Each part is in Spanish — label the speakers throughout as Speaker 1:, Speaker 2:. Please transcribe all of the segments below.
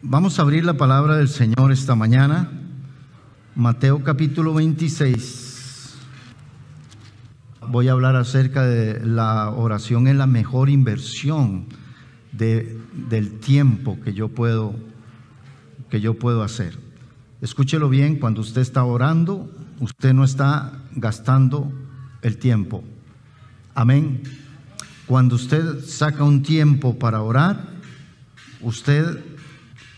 Speaker 1: Vamos a abrir la palabra del Señor esta mañana, Mateo capítulo 26. Voy a hablar acerca de la oración en la mejor inversión del tiempo que yo puedo hacer. Escúchelo bien, cuando usted está orando, usted no está gastando el tiempo. Amén. Cuando usted saca un tiempo para orar,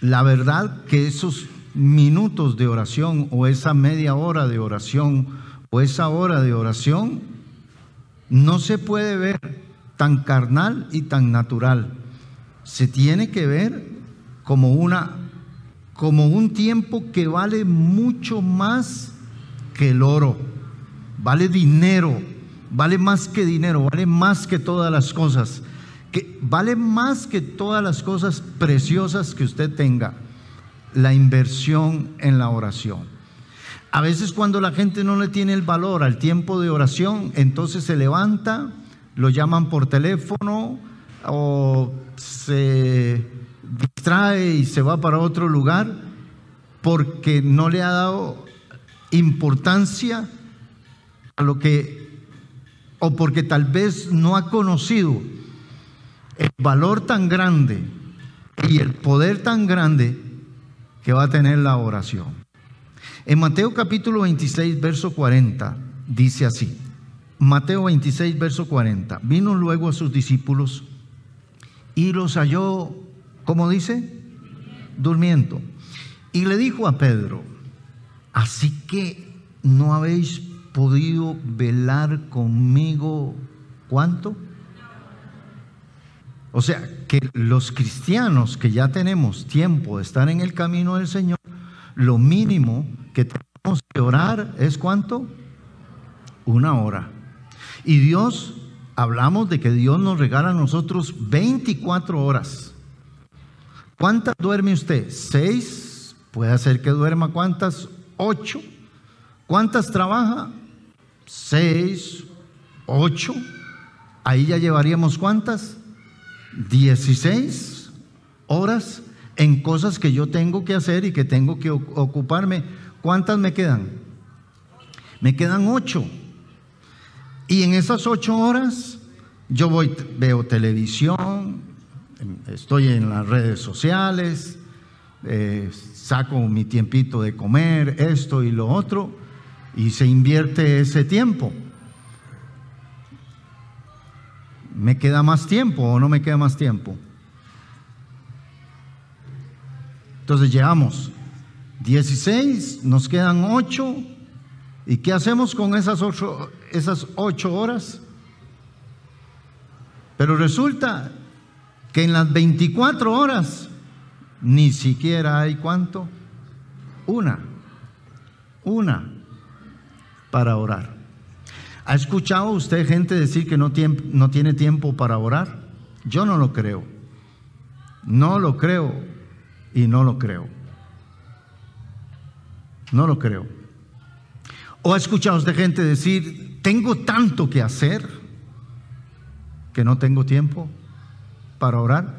Speaker 1: la verdad que esos minutos de oración o esa media hora de oración o esa hora de oración no se puede ver tan carnal y tan natural. Se tiene que ver como un tiempo que vale mucho más que el oro, vale dinero, vale más que dinero, vale más que todas las cosas. Que vale más que todas las cosas preciosas que usted tenga, la inversión en la oración. A veces cuando la gente no le tiene el valor al tiempo de oración, entonces se levanta, lo llaman por teléfono o se distrae y se va para otro lugar porque no le ha dado importancia a lo que, o porque tal vez no ha conocido el valor tan grande y el poder tan grande que va a tener la oración. En Mateo capítulo 26, verso 40, dice así. Mateo 26, verso 40. Vino luego a sus discípulos y los halló, ¿cómo dice? Durmiendo. Y le dijo a Pedro: así que no habéis podido velar conmigo, ¿cuánto? O sea, que los cristianos que ya tenemos tiempo de estar en el camino del Señor, lo mínimo que tenemos que orar es ¿cuánto? 1 hora. Y Dios, hablamos de que Dios nos regala a nosotros 24 horas. ¿Cuántas duerme usted? 6. Puede ser que duerma ¿cuántas? 8. ¿Cuántas trabaja? 6, 8. Ahí ya llevaríamos ¿cuántas? 16 horas en cosas que yo tengo que hacer y que tengo que ocuparme. ¿Cuántas me quedan? Me quedan 8. Y en esas 8 horas yo veo televisión, estoy en las redes sociales, saco mi tiempito de comer, esto y lo otro, y se invierte ese tiempo. ¿Me queda más tiempo o no me queda más tiempo? Entonces llevamos 16, nos quedan 8. ¿Y qué hacemos con esas 8 horas? Pero resulta que en las 24 horas ni siquiera hay ¿cuánto? Una para orar. ¿Ha escuchado usted gente decir que no tiene tiempo para orar? Yo no lo creo. No lo creo y no lo creo. No lo creo. ¿O ha escuchado usted gente decir, tengo tanto que hacer que no tengo tiempo para orar?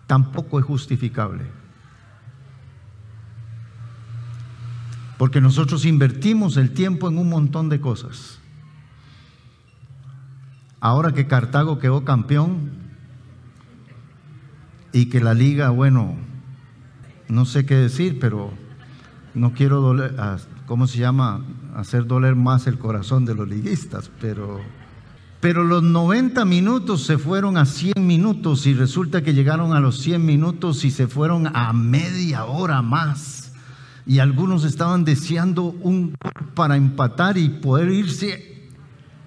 Speaker 1: Tampoco es justificable. Porque nosotros invertimos el tiempo en un montón de cosas. Ahora que Cartago quedó campeón y que la liga, bueno, no sé qué decir, pero no quiero doler, ¿cómo se llama? Hacer doler más el corazón de los liguistas, pero los 90 minutos se fueron a 100 minutos y resulta que llegaron a los 100 minutos y se fueron a media hora más. Y algunos estaban deseando un gol para empatar y poder irse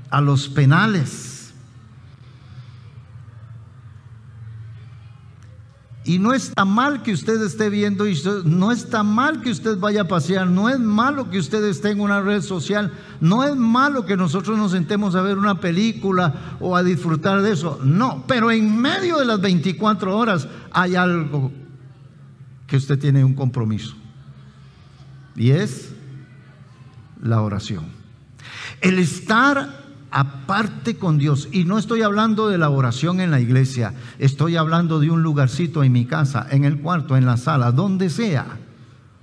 Speaker 1: a los penales. Y no está mal que usted esté viendo, y no está mal que usted vaya a pasear, no es malo que usted esté en una red social, no es malo que nosotros nos sentemos a ver una película o a disfrutar de eso, no, pero en medio de las 24 horas hay algo que usted tiene un compromiso, y es la oración. El estar aparte con Dios. Y no estoy hablando de la oración en la iglesia, estoy hablando de un lugarcito en mi casa, en el cuarto, en la sala, donde sea.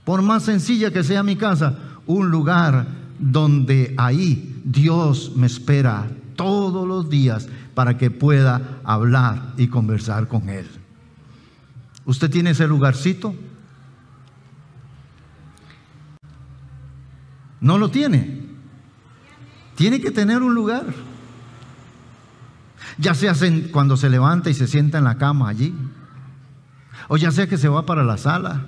Speaker 1: Por más sencilla que sea mi casa, un lugar donde ahí Dios me espera todos los días para que pueda hablar y conversar con Él. ¿Usted tiene ese lugarcito? ¿No lo tiene? Tiene que tener un lugar. Ya sea cuando se levanta y se sienta en la cama allí, o ya sea que se va para la sala,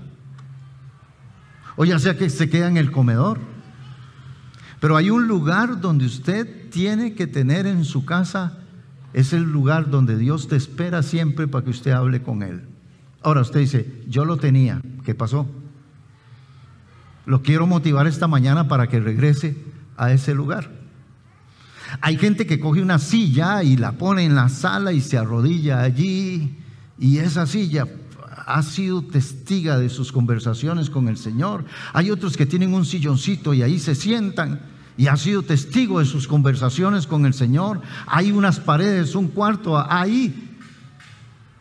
Speaker 1: o ya sea que se queda en el comedor. Pero hay un lugar donde usted tiene que tener en su casa. Es el lugar donde Dios te espera siempre para que usted hable con Él. Ahora usted dice, yo lo tenía, ¿qué pasó? Lo quiero motivar esta mañana para que regrese a ese lugar. Hay gente que coge una silla y la pone en la sala y se arrodilla allí, y esa silla ha sido testiga de sus conversaciones con el Señor. Hay otros que tienen un silloncito y ahí se sientan y ha sido testigo de sus conversaciones con el Señor. Hay unas paredes, un cuarto ahí,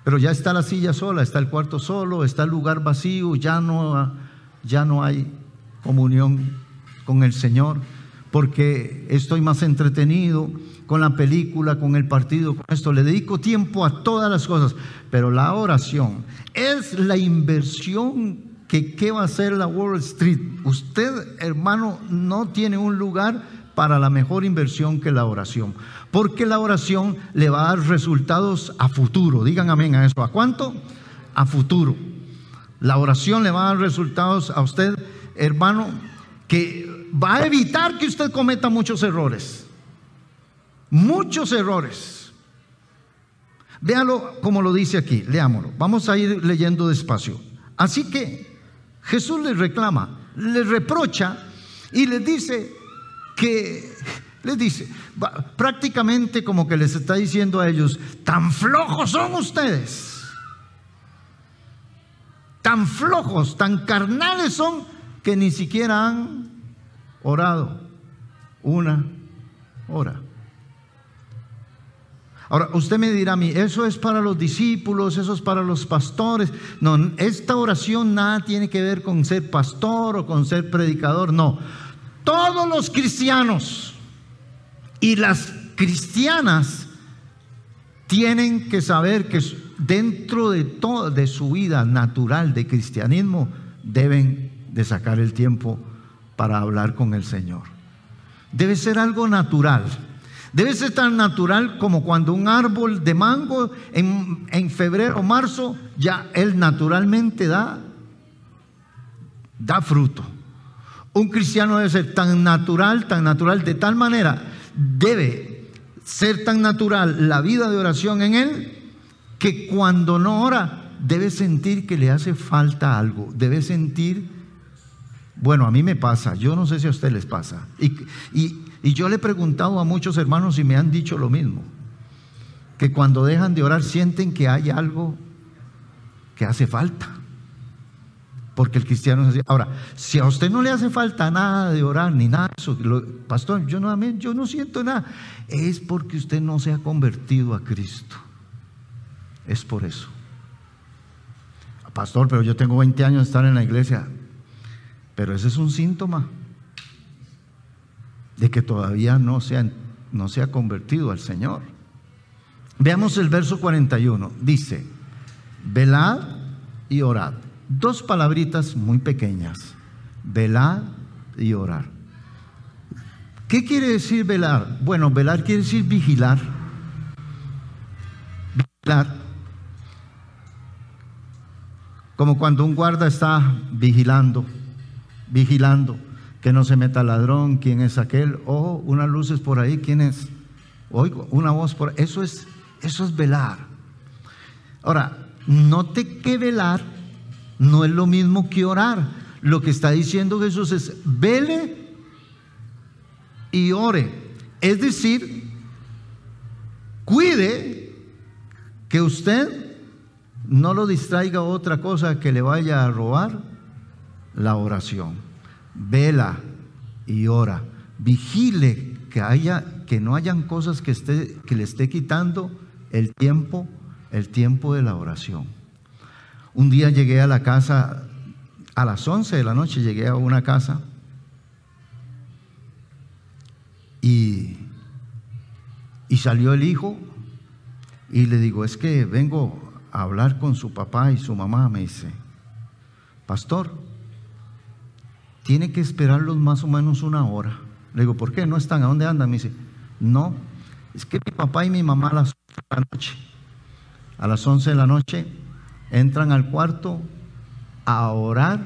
Speaker 1: pero ya está la silla sola, está el cuarto solo, está el lugar vacío, ya no hay comunión con el Señor, porque estoy más entretenido con la película, con el partido, con esto. Le dedico tiempo a todas las cosas, pero la oración es la inversión que va a hacer la Wall Street. Usted, hermano, no tiene un lugar para la mejor inversión que la oración, porque la oración le va a dar resultados a futuro. Digan amén a eso. ¿A cuánto? A futuro. La oración le va a dar resultados a usted, hermano, que va a evitar que usted cometa muchos errores. Muchos errores. Véalo como lo dice aquí, leámoslo. Vamos a ir leyendo despacio. Así que Jesús les reclama, les reprocha y les dice prácticamente como que les está diciendo a ellos: tan flojos son ustedes, tan flojos, tan carnales son, que ni siquiera han orado una hora. Ahora, usted me dirá a mí, eso es para los discípulos, eso es para los pastores. No, esta oración nada tiene que ver con ser pastor o con ser predicador, no. Todos los cristianos y las cristianas tienen que saber que dentro de su vida natural de cristianismo deben de sacar el tiempo para hablar con el Señor. Debe ser algo natural. Debe ser tan natural como cuando un árbol de mango en febrero o marzo, ya él naturalmente da fruto. Un cristiano debe ser tan natural, de tal manera, debe ser tan natural la vida de oración en él, que cuando no ora, debe sentir que le hace falta algo. Debe sentir, bueno, a mí me pasa, yo no sé si a usted les pasa. Y yo le he preguntado a muchos hermanos y me han dicho lo mismo, que cuando dejan de orar sienten que hay algo que hace falta, porque el cristiano es así. Ahora, si a usted no le hace falta nada de orar ni nada de eso, pastor, yo no siento nada, es porque usted no se ha convertido a Cristo. Es por eso. Pastor, pero yo tengo 20 años de estar en la iglesia. Pero ese es un síntoma de que todavía no se ha convertido al Señor. Veamos el verso 41. Dice: velad y orad. Dos palabritas muy pequeñas: velad y orar. ¿Qué quiere decir velar? Bueno, velar quiere decir vigilar. Vigilar. Como cuando un guarda está vigilando que no se meta ladrón, quién es aquel, ojo, unas luces por ahí, quién es, oigo una voz por ahí. Eso es velar. Ahora, note que velar no es lo mismo que orar. Lo que está diciendo Jesús es: vele y ore. Es decir, cuide que usted no lo distraiga otra cosa que le vaya a robar la oración. Vela y ora. Vigile que haya que no hayan cosas que le esté quitando el tiempo de la oración. Un día llegué a la casa, a las 11 de la noche llegué a una casa y salió el hijo y le digo, es que vengo a hablar con su papá y su mamá. Me dice, pastor, tiene que esperarlos más o menos una hora. Le digo, ¿por qué? ¿No están? ¿A dónde andan? Me dice, no, es que mi papá y mi mamá a las 11 de la noche, a las 11 de la noche entran al cuarto a orar,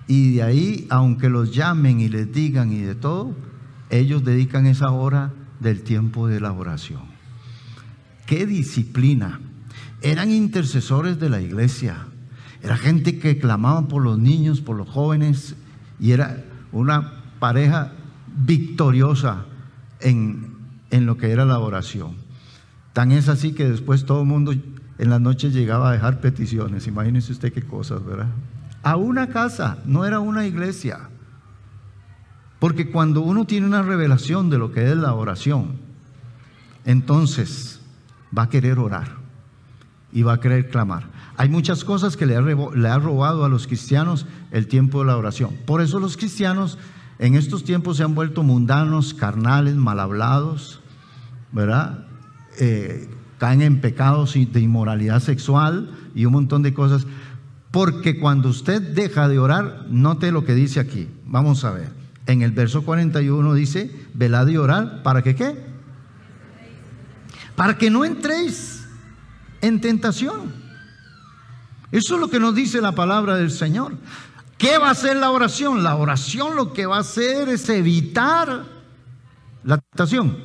Speaker 1: y de ahí, aunque los llamen y les digan y de todo, ellos dedican esa hora del tiempo de la oración. ¡Qué disciplina! Eran intercesores de la iglesia, era gente que clamaba por los niños, por los jóvenes, y era una pareja victoriosa en lo que era la oración. Tan es así que después todo el mundo en las noches llegaba a dejar peticiones. Imagínese usted qué cosas, ¿verdad? A una casa, no era una iglesia. Porque cuando uno tiene una revelación de lo que es la oración, entonces va a querer orar y va a querer clamar. Hay muchas cosas que le ha robado a los cristianos el tiempo de la oración. Por eso los cristianos en estos tiempos se han vuelto mundanos, carnales, mal hablados, ¿verdad? Caen en pecados de inmoralidad sexual y un montón de cosas. Porque cuando usted deja de orar, note lo que dice aquí. Vamos a ver. En el verso 41 dice, velad y orad, ¿para que qué? Para que no entréis en tentación. Eso es lo que nos dice la palabra del Señor. ¿Qué va a hacer la oración? La oración lo que va a hacer es evitar la tentación.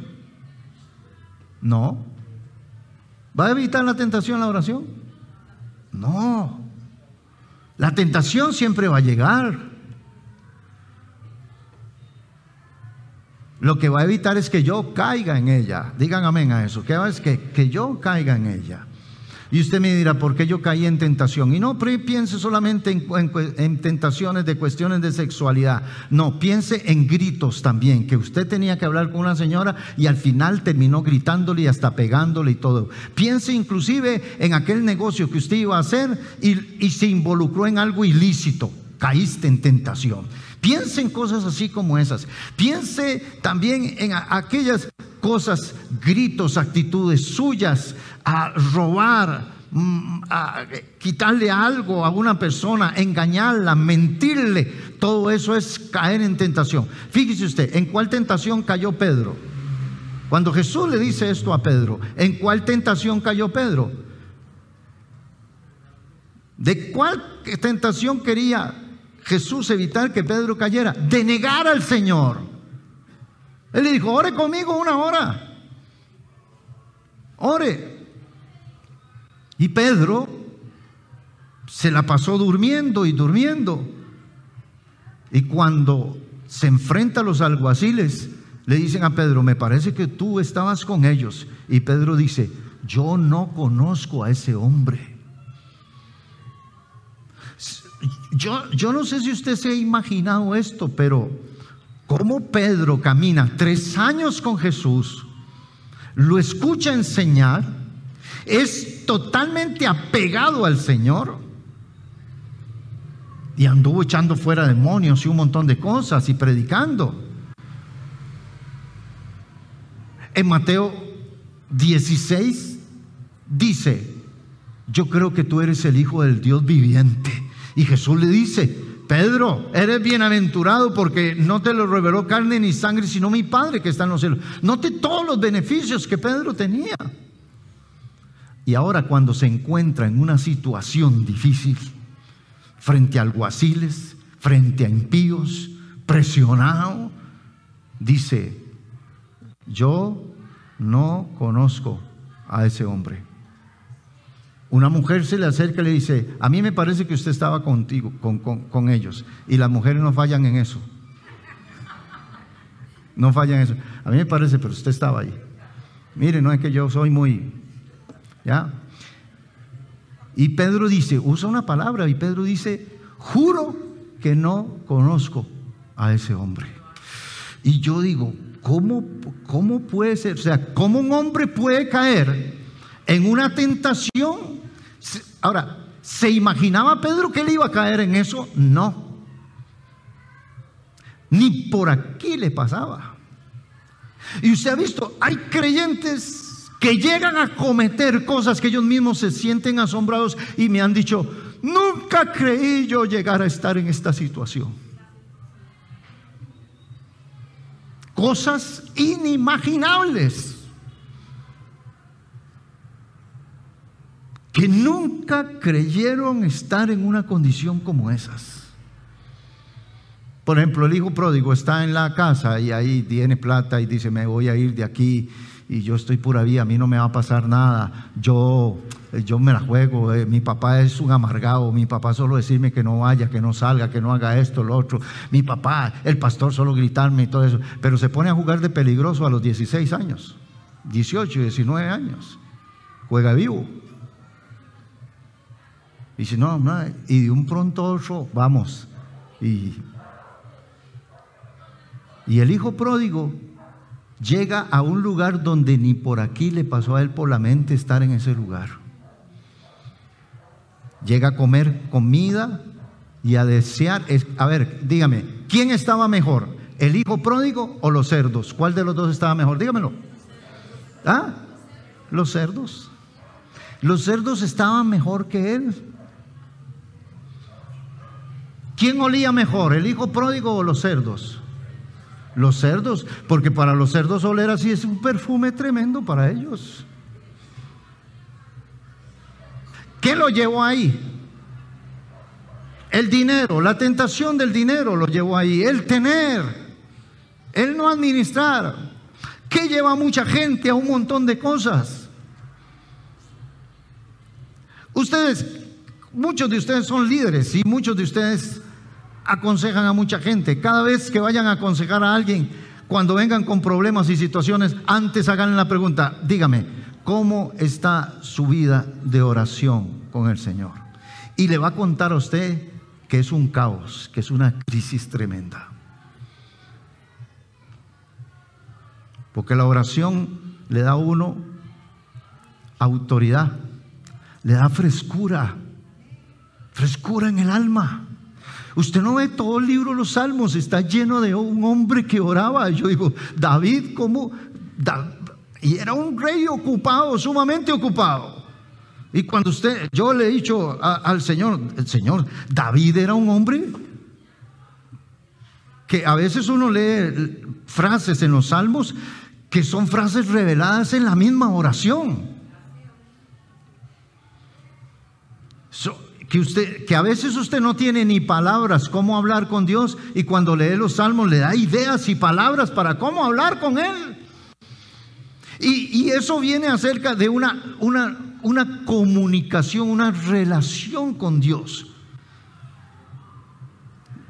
Speaker 1: No. ¿Va a evitar la tentación la oración? No. La tentación siempre va a llegar. Lo que va a evitar es que yo caiga en ella. Digan amén a eso. ¿Qué va? Es que yo caiga en ella. Y usted me dirá, ¿por qué yo caí en tentación? Y no piense solamente en tentaciones de cuestiones de sexualidad. No, piense en gritos también, que usted tenía que hablar con una señora y al final terminó gritándole y hasta pegándole y todo. Piense inclusive en aquel negocio que usted iba a hacer y se involucró en algo ilícito. Caíste en tentación. Piense en cosas así como esas. Piense también en aquellas cosas, gritos, actitudes suyas, a robar, a quitarle algo a una persona, engañarla, mentirle. Todo eso es caer en tentación. Fíjese usted, ¿en cuál tentación cayó Pedro? Cuando Jesús le dice esto a Pedro, ¿en cuál tentación cayó Pedro? ¿De cuál tentación quería Jesús evitar que Pedro cayera? De negar al Señor. Él le dijo, ore conmigo una hora. Ore. Y Pedro se la pasó durmiendo y durmiendo. Y cuando se enfrenta a los alguaciles, le dicen a Pedro, me parece que tú estabas con ellos. Y Pedro dice, yo no conozco a ese hombre. Yo no sé si usted se ha imaginado esto, pero cómo Pedro camina 3 años con Jesús, lo escucha enseñar, es totalmente apegado al Señor y anduvo echando fuera demonios y un montón de cosas y predicando. En Mateo 16 dice, yo creo que tú eres el Hijo del Dios viviente. Y Jesús le dice, Pedro, eres bienaventurado porque no te lo reveló carne ni sangre, sino mi Padre que está en los cielos. Note todos los beneficios que Pedro tenía. Y ahora cuando se encuentra en una situación difícil, frente a alguaciles, frente a impíos, presionado, dice, yo no conozco a ese hombre. Una mujer se le acerca y le dice, a mí me parece que usted estaba contigo, con ellos. Y las mujeres no fallan en eso. No fallan en eso. A mí me parece, pero usted estaba ahí. Mire, no es que yo soy muy... ¿Ya? Y Pedro dice, usa una palabra, y Pedro dice, juro que no conozco a ese hombre. Y yo digo, ¿cómo puede ser? O sea, ¿cómo un hombre puede caer en una tentación? Ahora, ¿se imaginaba Pedro que él iba a caer en eso? No. Ni por aquí le pasaba. Y usted ha visto, hay creyentes que llegan a cometer cosas que ellos mismos se sienten asombrados y me han dicho: nunca creí yo llegar a estar en esta situación. Cosas inimaginables que nunca creyeron estar en una condición como esas. Por ejemplo, el hijo pródigo está en la casa y ahí tiene plata y dice: me voy a ir de aquí y yo estoy pura vida, a mí no me va a pasar nada, yo me la juego, mi papá es un amargado, mi papá solo decirme que no vaya, que no salga, que no haga esto, lo otro, mi papá, el pastor solo gritarme y todo eso, pero se pone a jugar de peligroso a los 16 años, 18, 19 años, juega vivo. Y dice: no, y de un pronto a otro, vamos, y el hijo pródigo llega a un lugar donde ni por aquí le pasó a él por la mente estar en ese lugar. Llega a comer comida y a desear. A ver, dígame, ¿quién estaba mejor? ¿El hijo pródigo o los cerdos? ¿Cuál de los dos estaba mejor? Dígamelo. ¿Ah? Los cerdos. Los cerdos estaban mejor que él. ¿Quién olía mejor, el hijo pródigo o los cerdos? Los cerdos, porque para los cerdos oler así es un perfume tremendo para ellos. ¿Qué lo llevó ahí? El dinero, la tentación del dinero lo llevó ahí, el tener, el no administrar. ¿Qué lleva a mucha gente a un montón de cosas? Muchos de ustedes son líderes y muchos de ustedes aconsejan a mucha gente. Cada vez que vayan a aconsejar a alguien, cuando vengan con problemas y situaciones, antes hagan la pregunta: dígame, ¿cómo está su vida de oración con el Señor? Y le va a contar a usted que es un caos, que es una crisis tremenda. Porque la oración le da a uno autoridad, le da frescura en el alma. Usted no ve todo el libro de los Salmos, está lleno de un hombre que oraba. Yo digo, David, ¿cómo? Y era un rey ocupado, sumamente ocupado. Y cuando yo le he dicho al Señor, David era un hombre que a veces uno lee frases en los Salmos que son frases reveladas en la misma oración. Que a veces usted no tiene ni palabras cómo hablar con Dios, y cuando lee los Salmos le da ideas y palabras para cómo hablar con Él. Y eso viene acerca de una comunicación, una relación con Dios,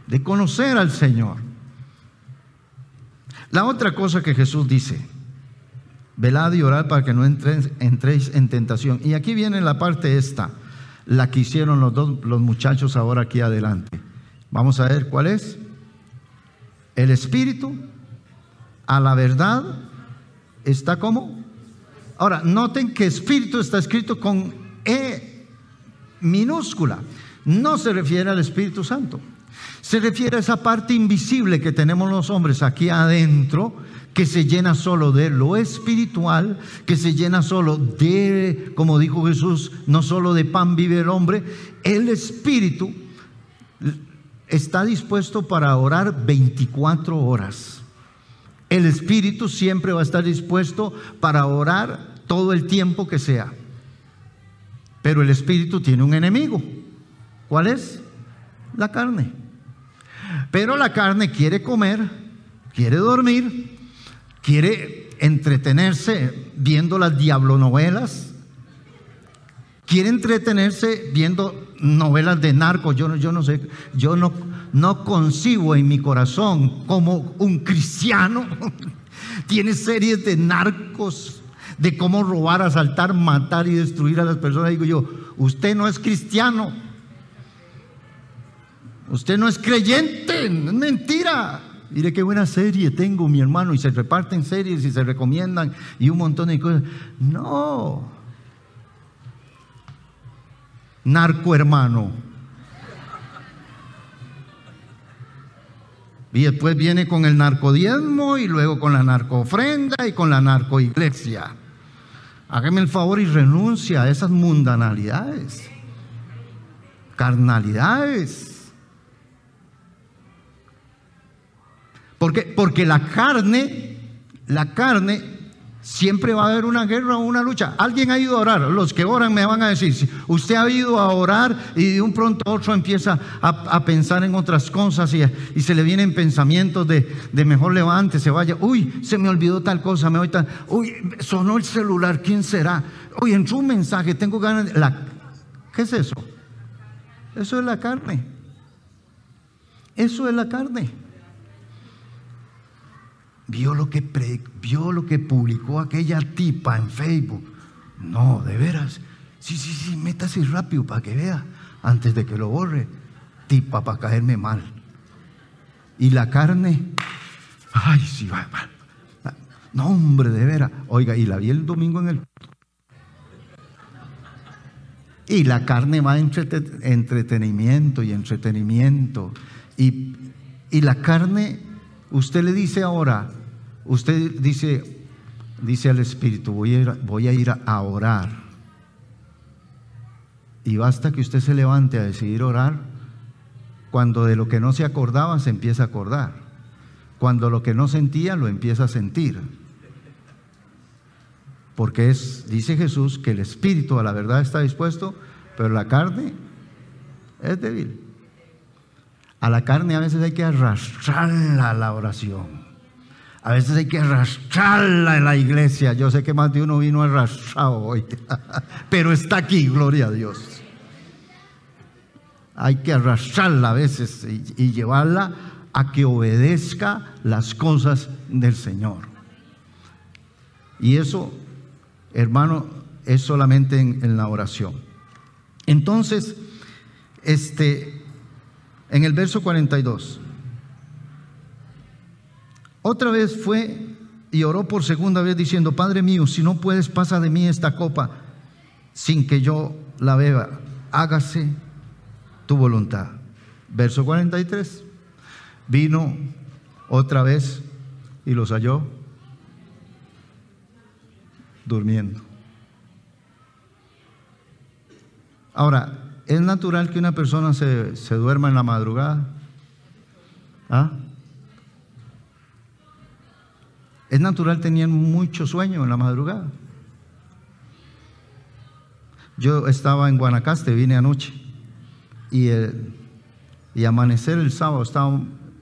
Speaker 1: de conocer al Señor. La otra cosa que Jesús dice: velad y orad para que no entréis en tentación. Y aquí viene la parte esta, la que hicieron los muchachos ahora aquí adelante. Vamos a ver cuál es. El espíritu a la verdad está como. Ahora, noten que espíritu está escrito con E minúscula. No se refiere al Espíritu Santo. Se refiere a esa parte invisible que tenemos los hombres aquí adentro, que se llena solo de lo espiritual, que se llena solo de, como dijo Jesús, no solo de pan vive el hombre. El espíritu está dispuesto para orar 24 horas. El espíritu siempre va a estar dispuesto para orar todo el tiempo que sea. Pero el espíritu tiene un enemigo. ¿Cuál es? La carne. Pero la carne quiere comer, quiere dormir, quiere entretenerse viendo las diablonovelas, quiere entretenerse viendo novelas de narcos. Yo no sé, yo no concibo en mi corazón como un cristiano tiene series de narcos, de cómo robar, asaltar, matar y destruir a las personas. Digo yo, usted no es cristiano, usted no es creyente, es mentira. Mire qué buena serie tengo, mi hermano, y se reparten series y se recomiendan y un montón de cosas. No. Narco hermano. Y después viene con el narcodiezmo y luego con la narcoofrenda y con la narcoiglesia. Hágame el favor y renuncia a esas mundanalidades, carnalidades. Porque la carne siempre va a haber una guerra o una lucha. Alguien ha ido a orar. Los que oran me van a decir, si usted ha ido a orar y de un pronto a otro empieza a pensar en otras cosas y se le vienen pensamientos de mejor levante, se vaya. Uy, se me olvidó tal cosa, uy, sonó el celular, ¿quién será? Uy, entró un mensaje, tengo ganas de... ¿Qué es eso? Eso es la carne. Eso es la carne. Vio lo que publicó aquella tipa en Facebook. No, de veras. Sí, métase rápido para que vea, antes de que lo borre. Tipa para caerme mal. Y la carne, ay, sí, va. No, hombre, de veras. Oiga, y la vi el domingo en el... Y la carne va entretenimiento y entretenimiento. Y la carne, usted le dice ahora, usted dice al Espíritu, voy a ir a orar. Y basta que usted se levante a decidir orar, cuando de lo que no se acordaba se empieza a acordar. Cuando lo que no sentía lo empieza a sentir. Porque dice Jesús que el espíritu a la verdad está dispuesto, pero la carne es débil. A la carne a veces hay que arrastrarla a la oración. A veces hay que arrastrarla en la iglesia. Yo sé que más de uno vino arrastrado hoy, pero está aquí, gloria a Dios. Hay que arrastrarla a veces y llevarla a que obedezca las cosas del Señor. Y eso, hermano, es solamente en la oración. Entonces, en el verso 42, otra vez fue y oró por segunda vez diciendo: Padre mío, si no puedes, pasa de mí esta copa sin que yo la beba. Hágase tu voluntad. Verso 43, vino otra vez y los halló durmiendo. Ahora, ¿es natural que una persona se duerma en la madrugada? ¿Ah? Es natural tener mucho sueño en la madrugada. Yo estaba en Guanacaste, vine anoche y amanecer el sábado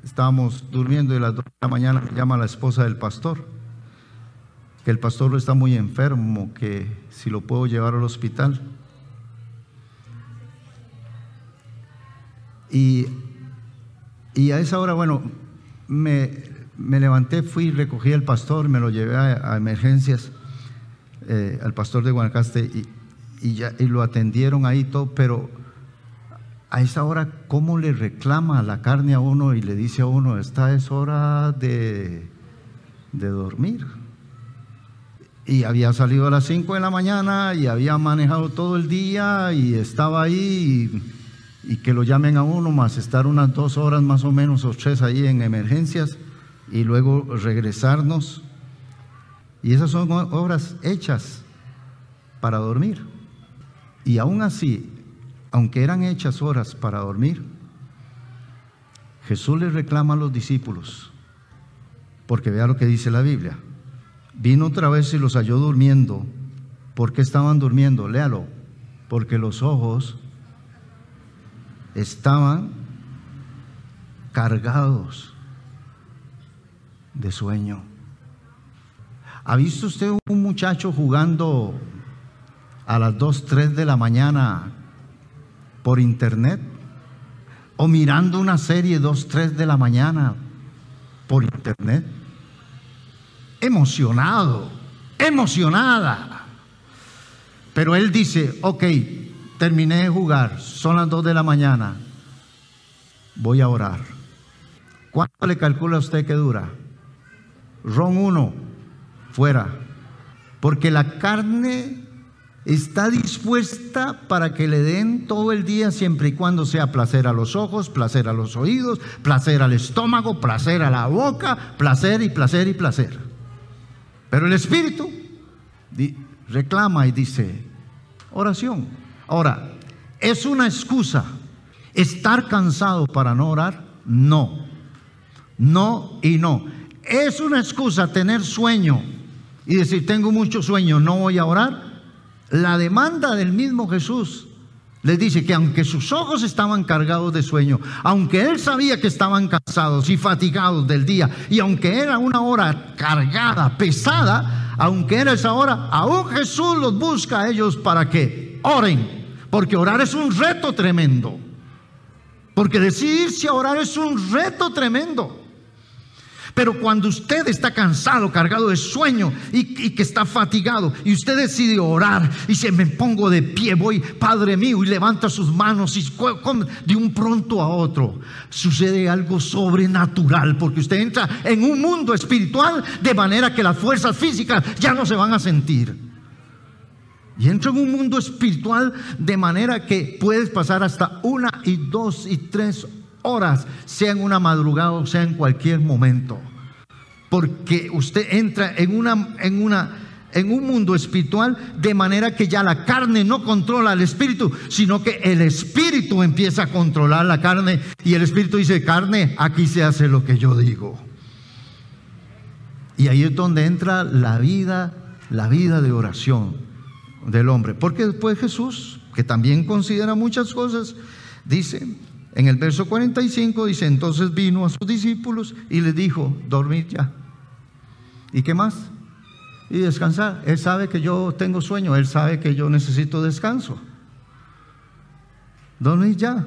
Speaker 1: estábamos durmiendo y a las 2 de la mañana me llama la esposa del pastor, que el pastor está muy enfermo, que si lo puedo llevar al hospital. Y a esa hora, bueno, me levanté, fui, recogí al pastor, me lo llevé a emergencias, al pastor de Guanacaste, y lo atendieron ahí todo, pero a esa hora, ¿cómo le reclama la carne a uno y le dice a uno: esta es hora de dormir? Y había salido a las 5 de la mañana y había manejado todo el día y estaba ahí, y que lo llamen a uno, más estar unas 2 horas más o menos o 3 ahí en emergencias y luego regresarnos. Y esas son horas hechas para dormir. Y aún así, aunque eran hechas horas para dormir, Jesús les reclama a los discípulos, porque vea lo que dice la Biblia. Vino otra vez y los halló durmiendo. ¿Por qué estaban durmiendo? Léalo. Porque los ojos estaban cargados de sueño. ¿Ha visto usted un muchacho jugando a las 2, 3 de la mañana por internet? ¿O mirando una serie 2, 3 de la mañana por internet? Emocionado, emocionada. Pero él dice: ok, terminé de jugar, son las 2 de la mañana, voy a orar. ¿Cuánto le calcula a usted que dura? Ron 1, fuera. Porque la carne está dispuesta para que le den todo el día, siempre y cuando sea placer a los ojos, placer a los oídos, placer al estómago, placer a la boca, placer y placer y placer. Pero el espíritu reclama y dice, oración. Ahora, ¿es una excusa estar cansado para no orar? No. No y no. ¿Es una excusa tener sueño y decir, tengo mucho sueño, no voy a orar? La demanda del mismo Jesús les dice que aunque sus ojos estaban cargados de sueño, aunque él sabía que estaban cansados y fatigados del día, y aunque era una hora cargada, pesada, aunque era esa hora, aún Jesús los busca a ellos para que oren, porque orar es un reto tremendo, porque decidirse a orar es un reto tremendo. Pero cuando usted está cansado, cargado de sueño y que está fatigado, y usted decide orar y se me pongo de pie, voy, Padre mío, y levanta sus manos, y de un pronto a otro sucede algo sobrenatural, porque usted entra en un mundo espiritual de manera que las fuerzas físicas ya no se van a sentir. Y entra en un mundo espiritual de manera que puedes pasar hasta 1 y 2 y 3 horas, sea en una madrugada o sea en cualquier momento, porque usted entra en un mundo espiritual de manera que ya la carne no controla al espíritu, sino que el espíritu empieza a controlar la carne, y el espíritu dice, carne, aquí se hace lo que yo digo. Y ahí es donde entra la vida de oración del hombre, porque después Jesús, que también considera muchas cosas, dice en el verso 45, dice, entonces vino a sus discípulos y les dijo, dormid ya. ¿Y qué más? Y descansar. Él sabe que yo tengo sueño, él sabe que yo necesito descanso. Dormid ya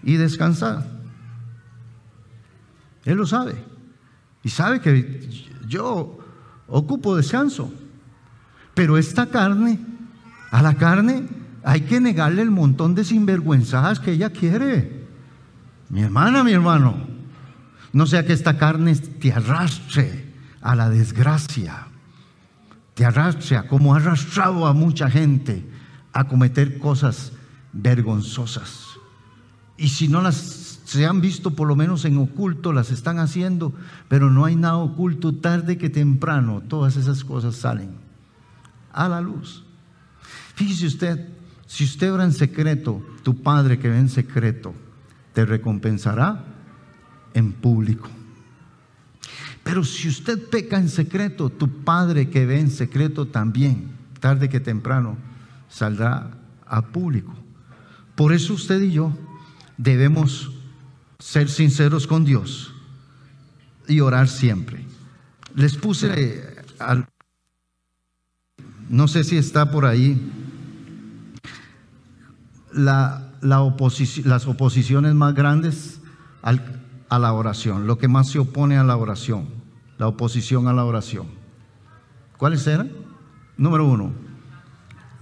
Speaker 1: y descansar. Él lo sabe y sabe que yo ocupo descanso. Pero esta carne, a la carne hay que negarle el montón de sinvergüenzas que ella quiere. Mi hermana, mi hermano, no sea que esta carne te arrastre a la desgracia, te arrastre como ha arrastrado a mucha gente a cometer cosas vergonzosas. Y si no las se han visto, por lo menos en oculto, las están haciendo, pero no hay nada oculto. Tarde que temprano todas esas cosas salen a la luz. Fíjese usted, si usted ora en secreto, tu Padre que ve en secreto te recompensará en público. Pero si usted peca en secreto, tu Padre que ve en secreto también, tarde que temprano, saldrá a público. Por eso usted y yo debemos ser sinceros con Dios y orar siempre. Les puse, no sé si está por ahí, las oposiciones más grandes a la oración, lo que más se opone a la oración, la oposición a la oración. ¿Cuáles eran? Número 1,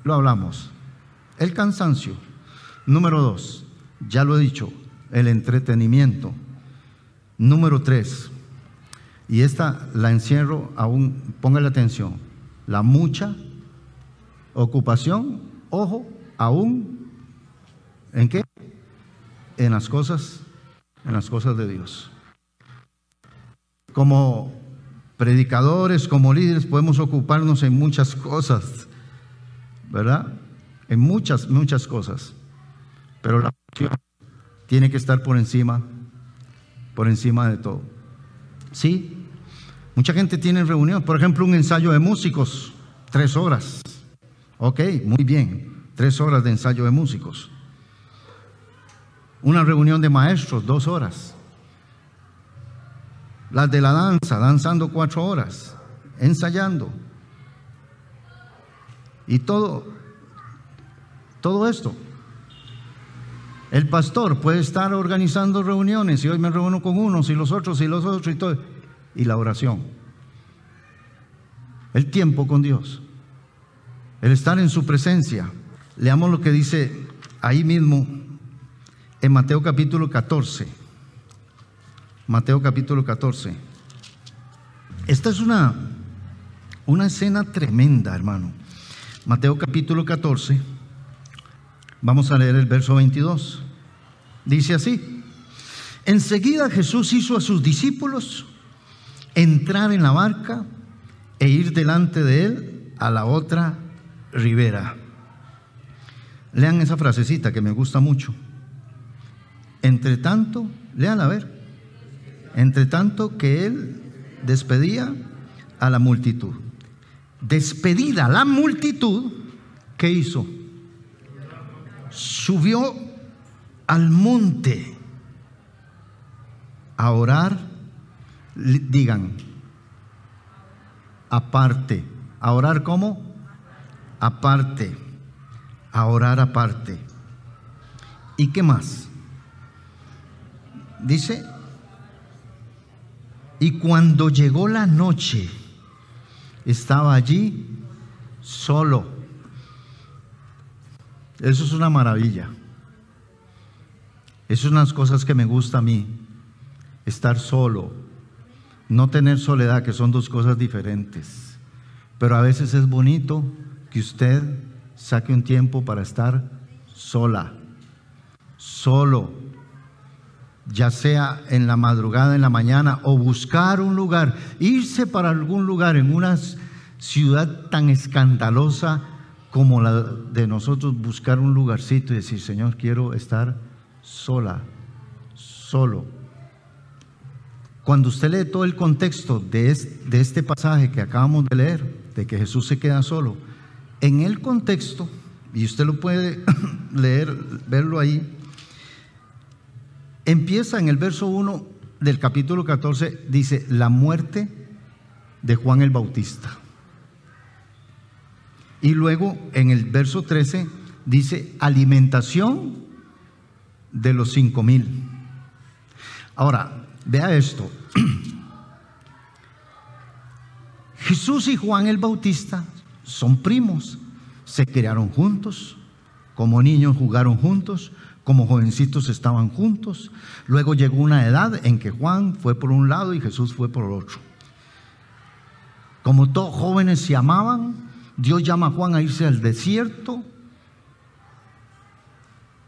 Speaker 1: lo hablamos, el cansancio. Número 2, ya lo he dicho, el entretenimiento. Número 3, y esta la encierro aún, póngale atención, la mucha ocupación, ojo, aún, ¿en qué? En las cosas de Dios. Como predicadores, como líderes, podemos ocuparnos en muchas cosas, ¿verdad? En muchas cosas. Pero la oración tiene que estar por encima de todo. Sí, mucha gente tiene reunión, por ejemplo, un ensayo de músicos, 3 horas. Ok, muy bien, 3 horas de ensayo de músicos. Una reunión de maestros, 2 horas. Las de la danza, danzando 4 horas, ensayando. Y todo esto. El pastor puede estar organizando reuniones y hoy me reúno con unos y los otros y todo. Y la oración. El tiempo con Dios. El estar en su presencia. Leamos lo que dice ahí mismo en Mateo capítulo 14. Mateo capítulo 14. Esta es una escena tremenda, hermano. Mateo capítulo 14. Vamos a leer el verso 22. Dice así: enseguida Jesús hizo a sus discípulos entrar en la barca e ir delante de él a la otra ribera. Lean esa frasecita que me gusta mucho. Entre tanto, léanla a ver. Entre tanto que él despedía a la multitud. Despedida la multitud, ¿qué hizo? Subió al monte a orar. Digan, aparte. ¿A orar cómo? Aparte. A orar aparte. ¿Y qué más? Dice, y cuando llegó la noche, estaba allí solo. Eso es una maravilla. Eso es unas cosas que me gusta a mí. Estar solo, no tener soledad, que son dos cosas diferentes. Pero a veces es bonito que usted saque un tiempo para estar sola, solo, ya sea en la madrugada, en la mañana, o buscar un lugar, irse para algún lugar en una ciudad tan escandalosa como la de nosotros, buscar un lugarcito y decir, Señor, quiero estar sola, solo. Cuando usted lee todo el contexto de este pasaje que acabamos de leer, de que Jesús se queda solo, en el contexto, y usted lo puede leer, verlo ahí, empieza en el verso 1 del capítulo 14, dice, la muerte de Juan el Bautista. Y luego en el verso 13 dice, alimentación de los 5,000. Ahora, vea esto. Jesús y Juan el Bautista son primos, se criaron juntos, como niños jugaron juntos, como jovencitos estaban juntos. Luego llegó una edad en que Juan fue por un lado y Jesús fue por el otro. Como todos jóvenes se amaban, Dios llama a Juan a irse al desierto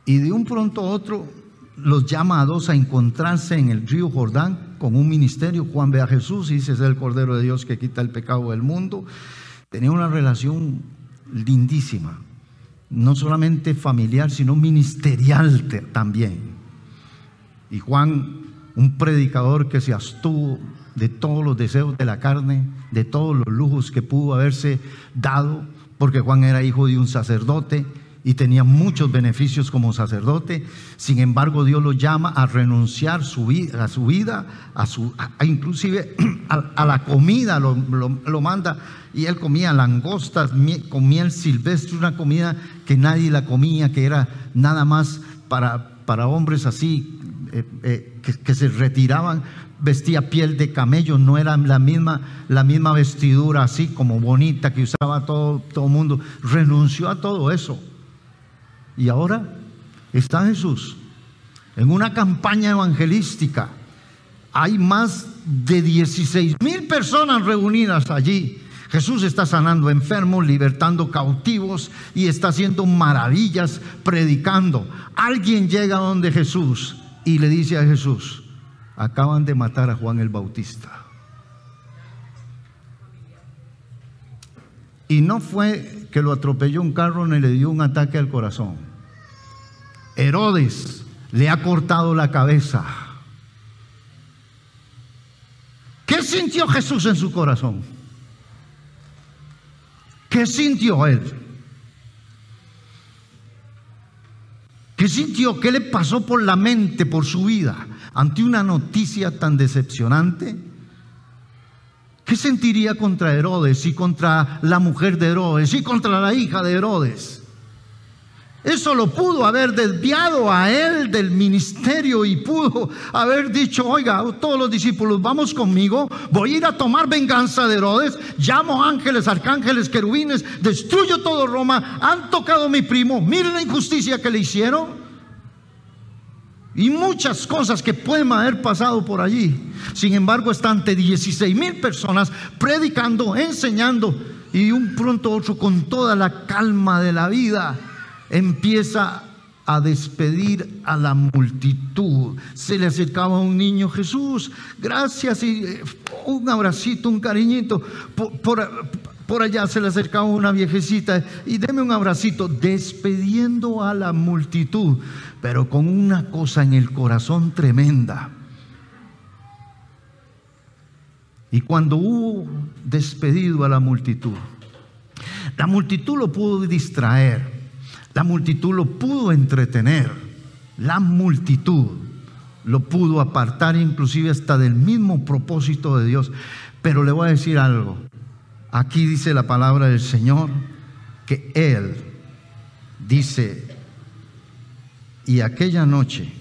Speaker 1: y de un pronto a otro los llama a dos a encontrarse en el río Jordán con un ministerio. Juan ve a Jesús y dice, es el Cordero de Dios que quita el pecado del mundo. Tenía una relación lindísima, no solamente familiar, sino ministerial también. Y Juan, un predicador que se abstuvo de todos los deseos de la carne, de todos los lujos que pudo haberse dado, porque Juan era hijo de un sacerdote y tenía muchos beneficios como sacerdote. Sin embargo, Dios lo llama a renunciar a su vida, inclusive a la comida, lo manda, y él comía langostas con miel silvestre, una comida que nadie la comía, que era nada más para hombres así, que se retiraban. Vestía piel de camello, no era la misma vestidura así como bonita que usaba todo el mundo. Renunció a todo eso. Y ahora está Jesús en una campaña evangelística. Hay más de 16,000 personas reunidas allí. Jesús está sanando enfermos, libertando cautivos y está haciendo maravillas, predicando. Alguien llega donde Jesús y le dice a Jesús, acaban de matar a Juan el Bautista. Y no fue que lo atropelló un carro ni le dio un ataque al corazón. Herodes le ha cortado la cabeza. ¿Qué sintió Jesús en su corazón? ¿Qué sintió él? ¿Qué sintió? ¿Qué le pasó por la mente, por su vida, ante una noticia tan decepcionante? ¿Qué sentiría contra Herodes y contra la mujer de Herodes y contra la hija de Herodes? Eso lo pudo haber desviado a él del ministerio y pudo haber dicho, oiga, todos los discípulos, vamos conmigo, voy a ir a tomar venganza de Herodes, llamo ángeles, arcángeles, querubines, destruyo todo Roma, han tocado a mi primo, miren la injusticia que le hicieron. y muchas cosas que pueden haber pasado por allí. Sin embargo, está ante 16,000 personas predicando, enseñando, y un pronto otro, con toda la calma de la vida, empieza a despedir a la multitud. Se le acercaba un niño: Jesús, gracias, y un abracito, un cariñito. Por allá se le acercaba una viejecita: y deme un abracito, despediendo a la multitud, pero con una cosa en el corazón tremenda. Y cuando hubo despedido a la multitud lo pudo distraer, la multitud lo pudo entretener, la multitud lo pudo apartar inclusive hasta del mismo propósito de Dios. Pero le voy a decir algo. Aquí dice la palabra del Señor que Él dice: y aquella noche,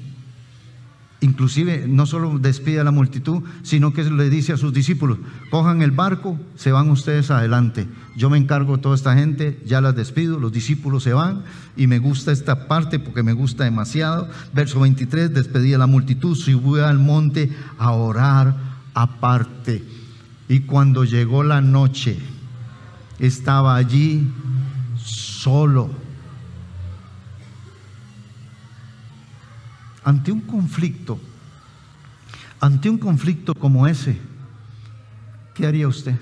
Speaker 1: inclusive no solo despide a la multitud, sino que le dice a sus discípulos: cojan el barco, se van ustedes adelante, yo me encargo de toda esta gente, ya las despido. Los discípulos se van, y me gusta esta parte porque me gusta demasiado. Verso 23: despedía a la multitud, subió al monte a orar aparte. Y cuando llegó la noche, estaba allí solo. Ante un conflicto como ese, ¿qué haría usted?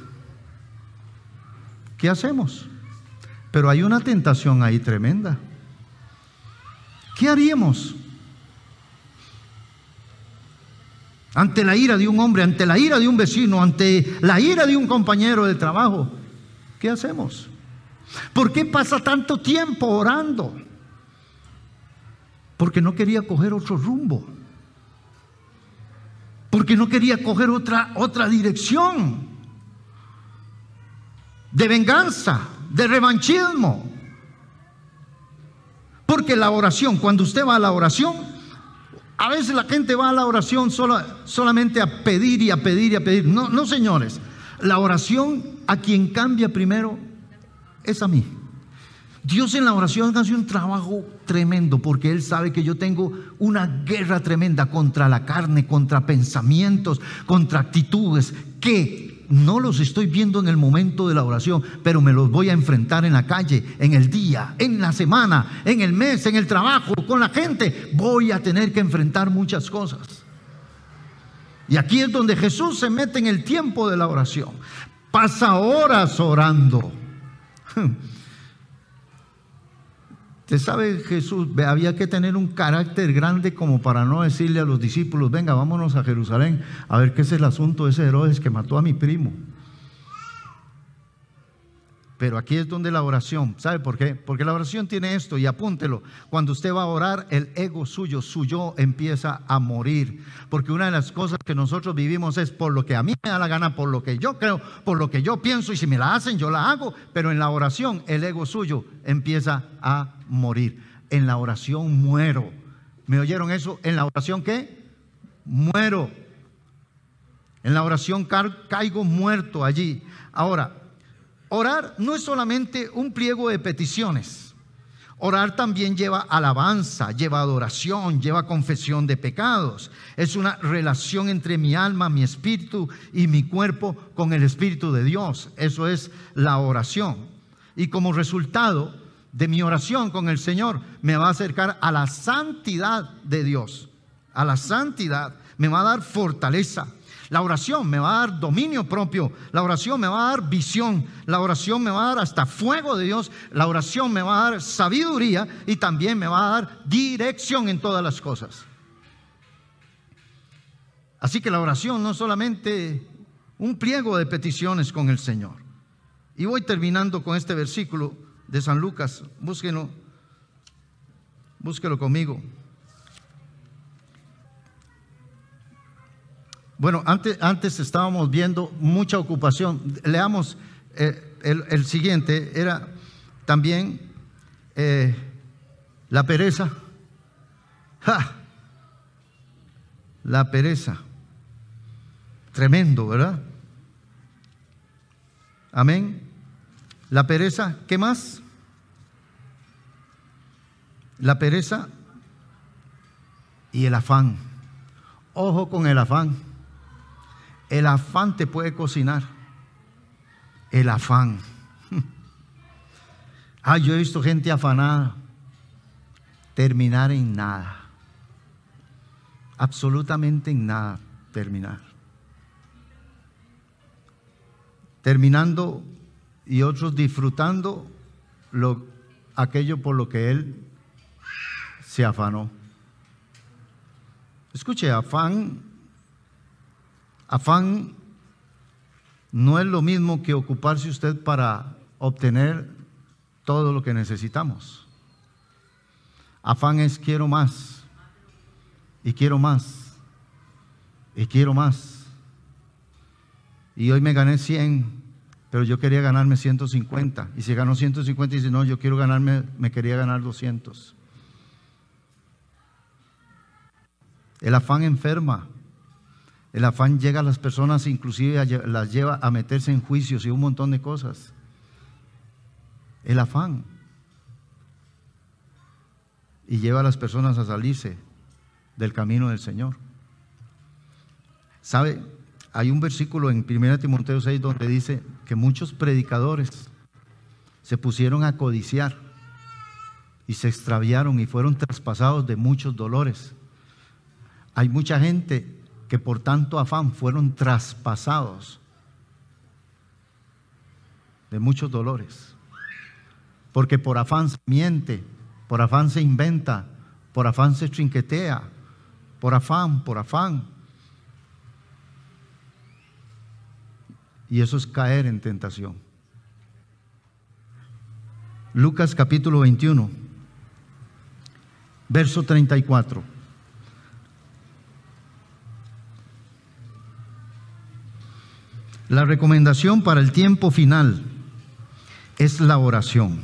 Speaker 1: ¿Qué hacemos? Pero hay una tentación ahí tremenda. ¿Qué haríamos? Ante la ira de un hombre, ante la ira de un vecino, ante la ira de un compañero de trabajo, ¿qué hacemos? ¿Por qué pasa tanto tiempo orando? Porque no quería coger otro rumbo, porque no quería coger otra dirección de venganza, de revanchismo. Porque la oración, cuando usted va a la oración, a veces la gente va a la oración solamente a pedir y a pedir y a pedir. No, señores, la oración, a quien cambia primero es a mí. Dios en la oración hace un trabajo tremendo, porque Él sabe que yo tengo una guerra tremenda contra la carne, contra pensamientos, contra actitudes que no los estoy viendo en el momento de la oración, pero me los voy a enfrentar en la calle, en el día, en la semana, en el mes, en el trabajo, con la gente. Voy a tener que enfrentar muchas cosas. Y aquí es donde Jesús se mete en el tiempo de la oración. Pasa horas orando. Usted sabe, Jesús había que tener un carácter grande como para no decirle a los discípulos: venga, vámonos a Jerusalén a ver qué es el asunto de ese Herodes que mató a mi primo. Pero aquí es donde la oración, ¿sabe por qué? Porque la oración tiene esto, y apúntelo: cuando usted va a orar, el ego suyo, su yo, empieza a morir. Porque una de las cosas que nosotros vivimos es por lo que a mí me da la gana, por lo que yo creo, por lo que yo pienso, y si me la hacen, yo la hago. Pero en la oración, el ego suyo empieza a morir. En la oración muero. ¿Me oyeron eso? ¿En la oración qué? Muero. En la oración caigo muerto allí. Ahora, orar no es solamente un pliego de peticiones. Orar también lleva alabanza, lleva adoración, lleva confesión de pecados. Es una relación entre mi alma, mi espíritu y mi cuerpo con el Espíritu de Dios. Eso es la oración. Y como resultado de mi oración con el Señor, me va a acercar a la santidad de Dios. A la santidad. Me va a dar fortaleza. La oración me va a dar dominio propio. La oración me va a dar visión. La oración me va a dar hasta fuego de Dios. La oración me va a dar sabiduría, y también me va a dar dirección en todas las cosas. Así que la oración no es solamente un pliego de peticiones con el Señor. Y voy terminando con este versículo de San Lucas. Búsquelo conmigo. Bueno, antes estábamos viendo mucha ocupación. Leamos el siguiente. Era también la pereza. ¡Ja! La pereza. Tremendo, ¿verdad? Amén. La pereza, ¿qué más? La pereza Y el afán. Ojo con el afán. El afán te puede cocinar. El afán. Yo he visto gente afanada terminar en nada. Absolutamente en nada terminar. Terminando y otros disfrutando aquello por lo que él se afanó. Escuche, afán no es lo mismo que ocuparse usted para obtener todo lo que necesitamos. Afán es quiero más, y quiero más, y quiero más. Y hoy me gané 100, pero yo quería ganarme 150. Y si ganó 150 y dice, no, yo quiero ganarme, me quería ganar 200. El afán enferma. El afán llega a las personas, inclusive las lleva a meterse en juicios y un montón de cosas. El afán. Y lleva a las personas a salirse del camino del Señor. ¿Sabe? Hay un versículo en 1 Timoteo 6 donde dice que muchos predicadores se pusieron a codiciar y se extraviaron y fueron traspasados de muchos dolores. Hay mucha gente que por tanto afán fueron traspasados de muchos dolores. Porque por afán se miente, por afán se inventa, por afán se trinquetea, por afán. Y eso es caer en tentación. Lucas capítulo 21, verso 34. La recomendación para el tiempo final es la oración.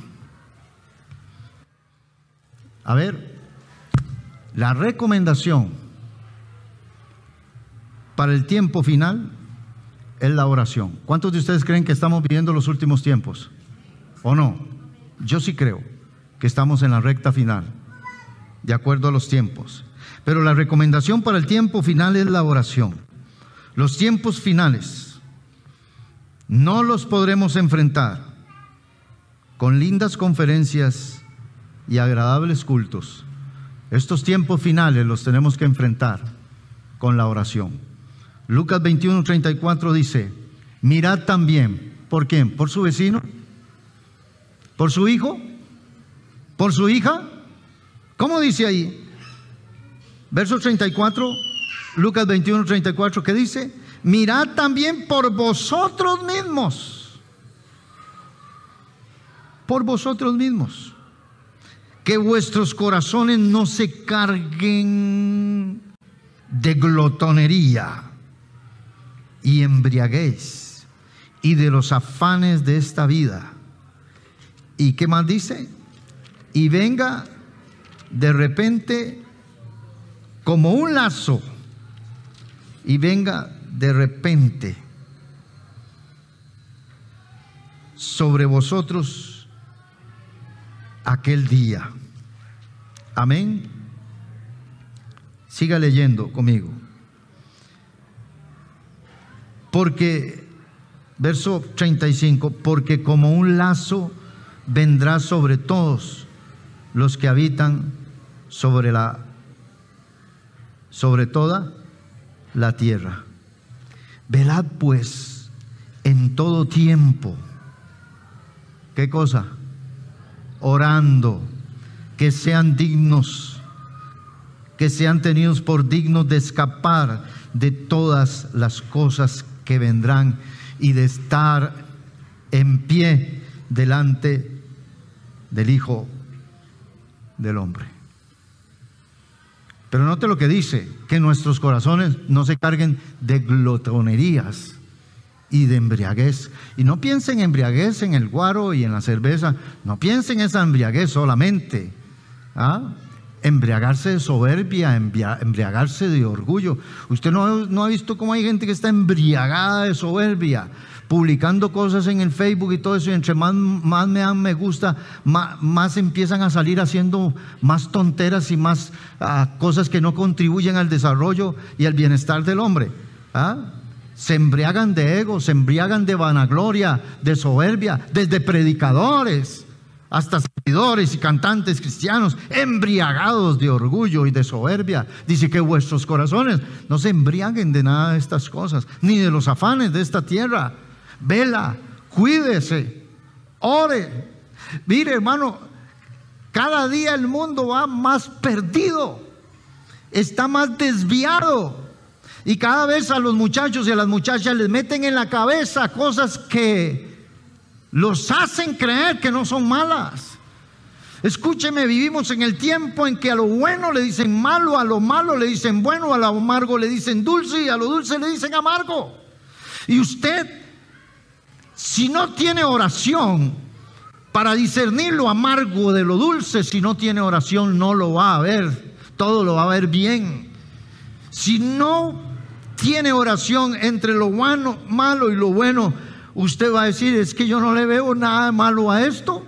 Speaker 1: A ver, la recomendación para el tiempo final es la oración. ¿Cuántos de ustedes creen que estamos viviendo los últimos tiempos? ¿O no? Yo sí creo que estamos en la recta final, de acuerdo a los tiempos. Pero la recomendación para el tiempo final es la oración. Los tiempos finales no los podremos enfrentar con lindas conferencias y agradables cultos. Estos tiempos finales los tenemos que enfrentar con la oración. Lucas 21:34 dice: mirad también. ¿Por quién? ¿Por su vecino? ¿Por su hijo? ¿Por su hija? ¿Cómo dice ahí? Verso 34, Lucas 21:34, ¿qué dice? Mirad también por vosotros mismos. Por vosotros mismos. Que vuestros corazones no se carguen de glotonería y embriaguez y de los afanes de esta vida. ¿Y qué más dice? Y venga de repente como un lazo, y venga de repente sobre vosotros aquel día. Amén. Siga leyendo conmigo. Porque, verso 35, porque como un lazo vendrá sobre todos los que habitan sobre toda la tierra. Velad pues en todo tiempo. ¿Qué cosa? Orando, que sean dignos, que sean tenidos por dignos de escapar de todas las cosas que vendrán y de estar en pie delante del Hijo del Hombre. Pero note lo que dice, que nuestros corazones no se carguen de glotonerías y de embriaguez. Y no piensen en embriaguez en el guaro y en la cerveza, no piensen en esa embriaguez solamente. embriagarse de soberbia, embriagarse de orgullo. Usted no ha visto cómo hay gente que está embriagada de soberbia, publicando cosas en el Facebook y todo eso, y entre más me dan me gusta, más empiezan a salir haciendo más tonteras y más cosas que no contribuyen al desarrollo y al bienestar del hombre. Se embriagan de ego, se embriagan de vanagloria, de soberbia, desde predicadores hasta servidores y cantantes cristianos, embriagados de orgullo y de soberbia. Dice que vuestros corazones no se embriaguen de nada de estas cosas, ni de los afanes de esta tierra. Vela, cuídese, ore. Mire, hermano, cada día el mundo va más perdido, está más desviado, y cada vez a los muchachos y a las muchachas les meten en la cabeza cosas que los hacen creer que no son malas. Escúcheme, vivimos en el tiempo en que a lo bueno le dicen malo, a lo malo le dicen bueno, a lo amargo le dicen dulce y a lo dulce le dicen amargo. Y usted, si no tiene oración para discernir lo amargo de lo dulce, si no tiene oración no lo va a ver, todo lo va a ver bien. Si no tiene oración entre lo bueno, malo y lo bueno, usted va a decir, es que yo no le veo nada malo a esto.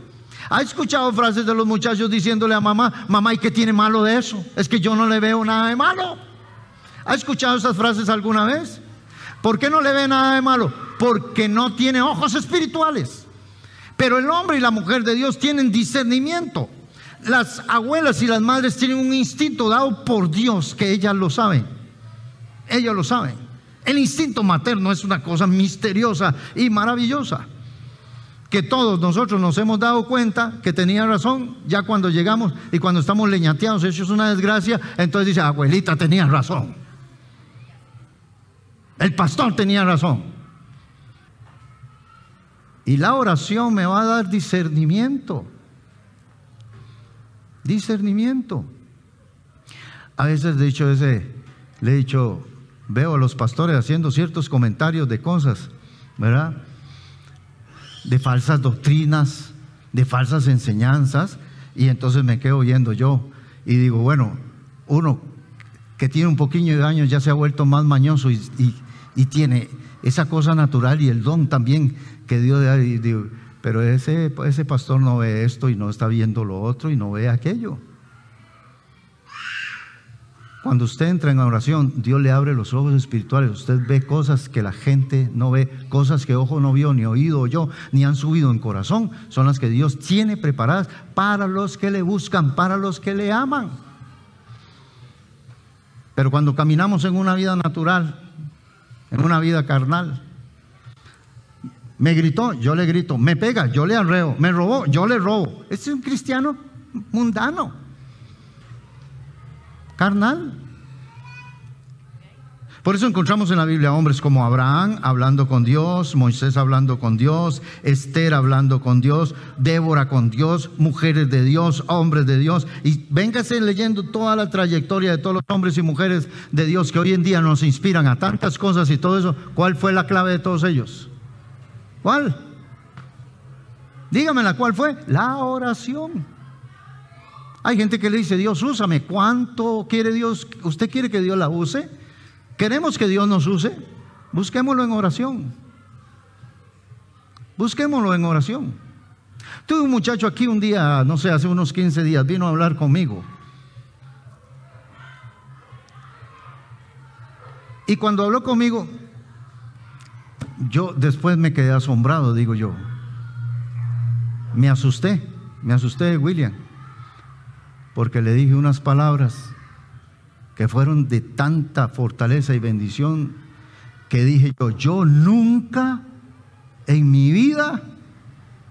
Speaker 1: ¿Ha escuchado frases de los muchachos diciéndole a mamá, mamá, ¿y qué tiene malo de eso? Es que yo no le veo nada de malo. ¿Ha escuchado esas frases alguna vez? ¿Por qué no le ve nada de malo? Porque no tiene ojos espirituales. Pero el hombre y la mujer de Dios tienen discernimiento. Las abuelas y las madres tienen un instinto dado por Dios que ellas lo saben. Ellos lo saben. El instinto materno es una cosa misteriosa y maravillosa, que todos nosotros nos hemos dado cuenta que tenía razón ya cuando llegamos y cuando estamos leñateados, eso es una desgracia. Entonces dice, abuelita tenía razón, el pastor tenía razón. Y la oración me va a dar discernimiento. Discernimiento. A veces le he dicho, veo a los pastores haciendo ciertos comentarios de cosas, ¿verdad? De falsas doctrinas, de falsas enseñanzas, y entonces me quedo oyendo yo y digo, bueno, uno que tiene un poquillo de años ya se ha vuelto más mañoso y tiene esa cosa natural y el don también que Dios da, y digo, pero ese pastor no ve esto y no está viendo lo otro y no ve aquello. Cuando usted entra en oración, Dios le abre los ojos espirituales. Usted ve cosas que la gente no ve, cosas que ojo no vio, ni oído oyó, ni han subido en corazón. Son las que Dios tiene preparadas para los que le buscan, para los que le aman. Pero cuando caminamos en una vida natural, en una vida carnal, me gritó, yo le grito, me pega, yo le arreo, me robó, yo le robo. Este es un cristiano mundano, carnal. Por eso encontramos en la Biblia hombres como Abraham hablando con Dios, Moisés hablando con Dios, Esther hablando con Dios, Débora con Dios, mujeres de Dios, hombres de Dios. Y véngase leyendo toda la trayectoria de todos los hombres y mujeres de Dios que hoy en día nos inspiran a tantas cosas y todo eso. ¿Cuál fue la clave de todos ellos? ¿Cuál? Dígamela, ¿cuál fue? La oración. Hay gente que le dice, Dios, úsame. ¿Cuánto quiere Dios? ¿Usted quiere que Dios la use? ¿Queremos que Dios nos use? Busquémoslo en oración. Busquémoslo en oración. Tuve un muchacho aquí un día, no sé, hace unos 15 días, vino a hablar conmigo. Y cuando habló conmigo, yo después me quedé asombrado, digo yo. Me asusté, William, porque le dije unas palabras que fueron de tanta fortaleza y bendición, que dije yo nunca en mi vida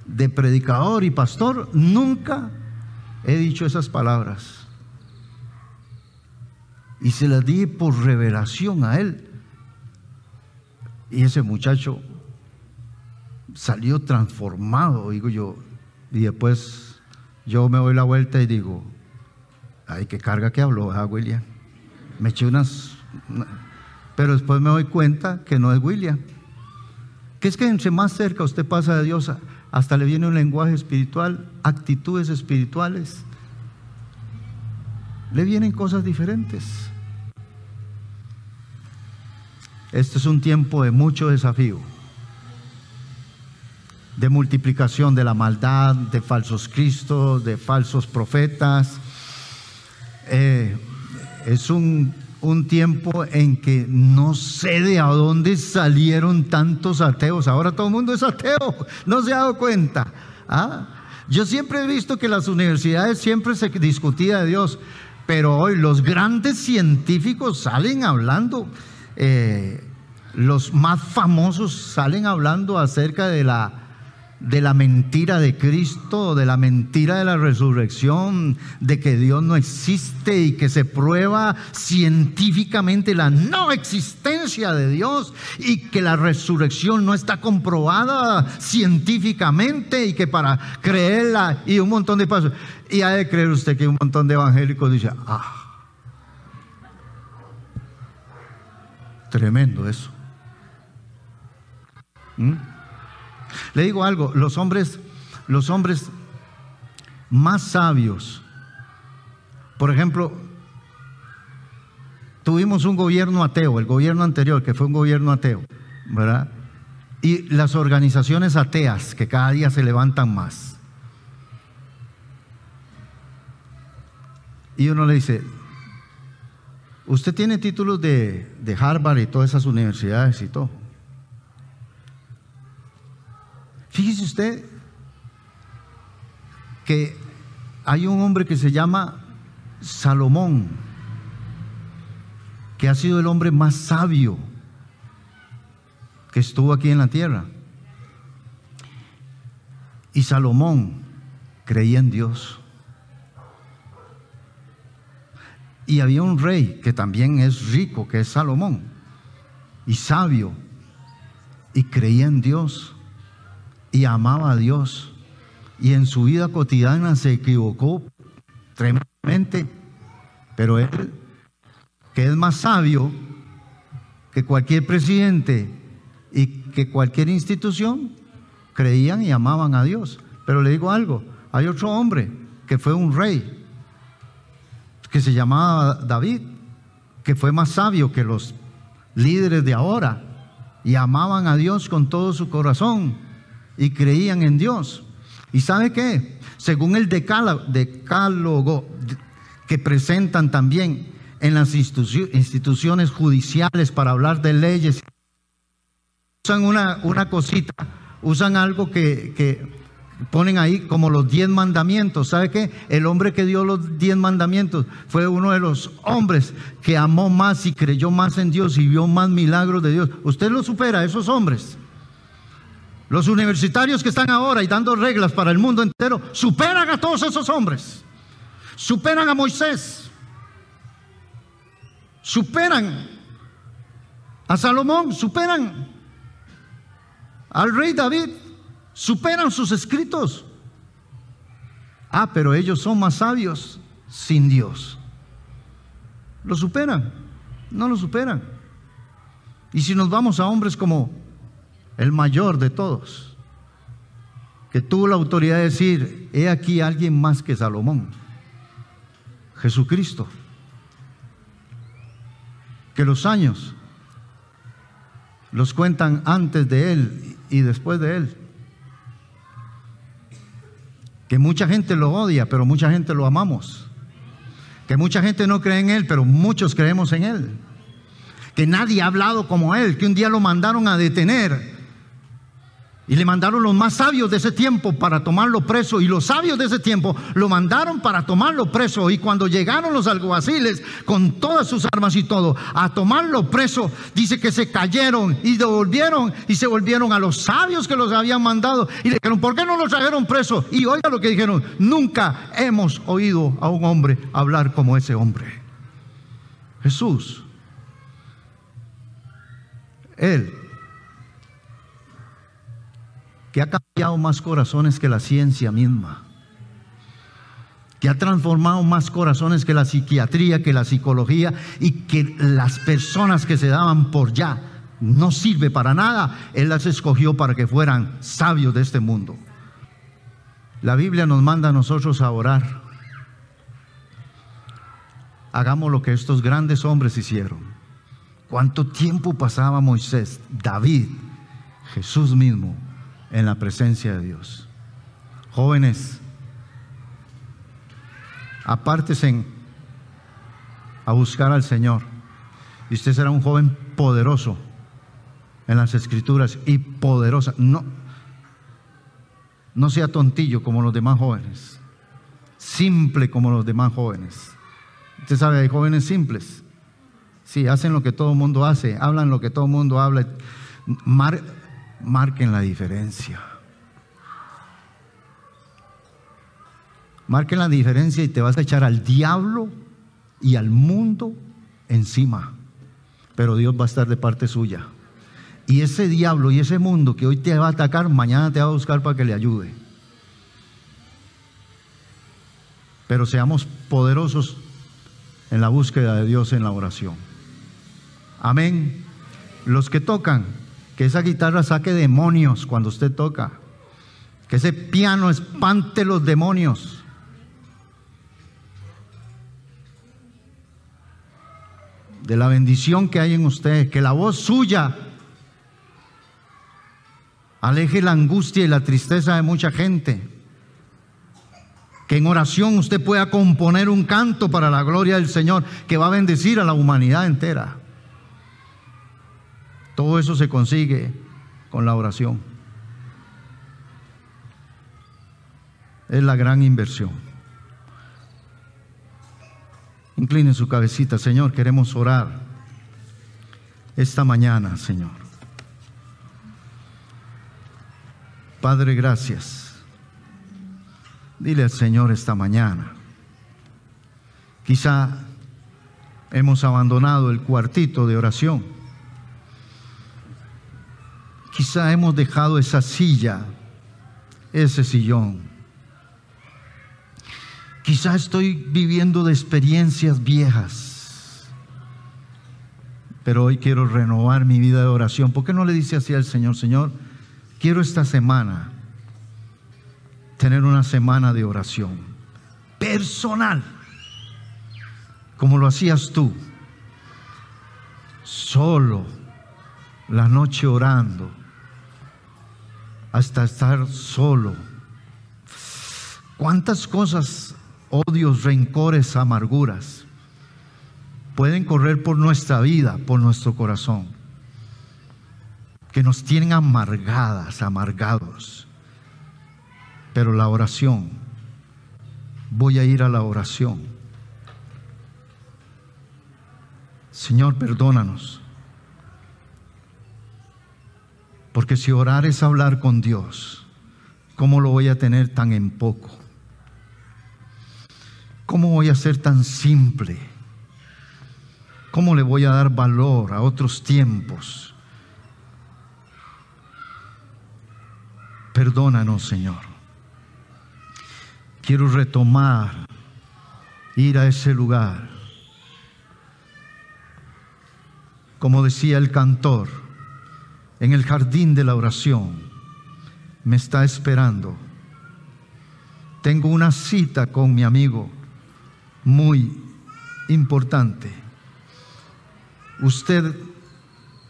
Speaker 1: de predicador y pastor, nunca he dicho esas palabras. Y se las di por revelación a él. Y ese muchacho salió transformado, digo yo. Y después yo me doy la vuelta y digo, ay, qué carga que habló, William. Me eché pero después me doy cuenta que no es William. Que es que entre más cerca usted pasa de Dios, hasta le viene un lenguaje espiritual, actitudes espirituales. le vienen cosas diferentes. Este es un tiempo de mucho desafío, de multiplicación de la maldad, de falsos cristos, de falsos profetas. Es un tiempo en que no sé de a dónde salieron tantos ateos. Ahora todo el mundo es ateo, no se ha dado cuenta. Yo siempre he visto que las universidades siempre se discutía de Dios, pero hoy los grandes científicos salen hablando, los más famosos salen hablando acerca de la mentira de Cristo, de la mentira de la resurrección, de que Dios no existe y que se prueba científicamente la no existencia de Dios, y que la resurrección no está comprobada científicamente, y que para creerla, y un montón de pasos. Y ha de creer usted que un montón de evangélicos dicen: tremendo eso. Le digo algo, los hombres más sabios, por ejemplo, tuvimos un gobierno ateo, el gobierno anterior, que fue un gobierno ateo, ¿verdad? Y las organizaciones ateas, que cada día se levantan más. Y uno le dice: usted tiene títulos de Harvard y todas esas universidades y todo. Fíjese usted que hay un hombre que se llama Salomón, que ha sido el hombre más sabio que estuvo aquí en la tierra. Y Salomón creía en Dios. Y había un rey que también es rico, que es Salomón, y sabio, y creía en Dios, y amaba a Dios, y en su vida cotidiana se equivocó tremendamente, pero él, que es más sabio que cualquier presidente y que cualquier institución, creían y amaban a Dios. Pero le digo algo, hay otro hombre que fue un rey, que se llamaba David, que fue más sabio que los líderes de ahora, y amaban a Dios con todo su corazón y creían en Dios. ¿Y sabe qué? Según el decálogo que presentan también en las instituciones judiciales para hablar de leyes, usan una cosita, usan algo que ponen ahí como los 10 mandamientos. ¿Sabe qué? El hombre que dio los 10 mandamientos fue uno de los hombres que amó más y creyó más en Dios y vio más milagros de Dios. Usted lo supera a esos hombres. Los universitarios que están ahora y dando reglas para el mundo entero superan a todos esos hombres. Superan a Moisés, superan a Salomón, superan al rey David, superan sus escritos. Pero ellos son más sabios sin Dios. ¿Lo superan? No lo superan. Y si nos vamos a hombres como el mayor de todos, que tuvo la autoridad de decir: he aquí alguien más que Salomón, Jesucristo, que los años los cuentan antes de él y después de él, que mucha gente lo odia, pero mucha gente lo amamos, que mucha gente no cree en él, pero muchos creemos en él, que nadie ha hablado como él, que un día lo mandaron a detener y le mandaron los más sabios de ese tiempo para tomarlo preso, y los sabios de ese tiempo lo mandaron para tomarlo preso, y cuando llegaron los alguaciles con todas sus armas y todo a tomarlo preso, dice que se cayeron y devolvieron y se volvieron a los sabios que los habían mandado y le dijeron: ¿por qué no lo trajeron preso? Y oiga lo que dijeron: nunca hemos oído a un hombre hablar como ese hombre. Jesús, él, que ha cambiado más corazones que la ciencia misma, que ha transformado más corazones que la psiquiatría, que la psicología, y que las personas que se daban por ya no sirve para nada, Él las escogió para que fueran sabios de este mundo. La Biblia nos manda a nosotros a orar hagamos lo que estos grandes hombres hicieron. ¿Cuánto tiempo pasaba Moisés, David, Jesús mismo en la presencia de Dios? Jóvenes, apártense a buscar al Señor y usted será un joven poderoso en las Escrituras y poderosa. No sea tontillo como los demás jóvenes, simple como los demás jóvenes. Usted sabe, hay jóvenes simples. Sí, hacen lo que todo el mundo hace, hablan lo que todo el mundo habla. Marquen la diferencia. Marquen la diferencia y te vas a echar al diablo y al mundo encima. Pero Dios va a estar de parte suya. Y ese diablo y ese mundo que hoy te va a atacar, mañana te va a buscar para que le ayude. Pero seamos poderosos en la búsqueda de Dios en la oración. Amén. Los que tocan, que esa guitarra saque demonios cuando usted toca. Que ese piano espante los demonios. De la bendición que hay en usted, que la voz suya aleje la angustia y la tristeza de mucha gente. Que en oración usted pueda componer un canto para la gloria del Señor que va a bendecir a la humanidad entera. Todo eso se consigue con la oración. Es la gran inversión. Incline su cabecita. Señor, queremos orar esta mañana, Señor. Padre, gracias. Dile al Señor esta mañana. Quizá hemos abandonado el cuartito de oración. Quizá hemos dejado esa silla, ese sillón. Quizá estoy viviendo de experiencias viejas. Pero hoy quiero renovar mi vida de oración. ¿Por qué no le dice así al Señor? Señor, quiero esta semana tener una semana de oración personal, como lo hacías tú, solo, la noche orando, hasta estar solo. ¿Cuántas cosas, odios, rencores, amarguras pueden correr por nuestra vida, por nuestro corazón, que nos tienen amargadas, amargados? Pero la oración, voy a ir a la oración. Señor, perdónanos. Porque si orar es hablar con Dios, ¿cómo lo voy a tener tan en poco? ¿Cómo voy a ser tan simple? ¿Cómo le voy a dar valor a otros tiempos? Perdónanos, Señor. Quiero retomar, ir a ese lugar. Como decía el cantor, en el jardín de la oración me está esperando. Tengo una cita con mi amigo muy importante. Usted,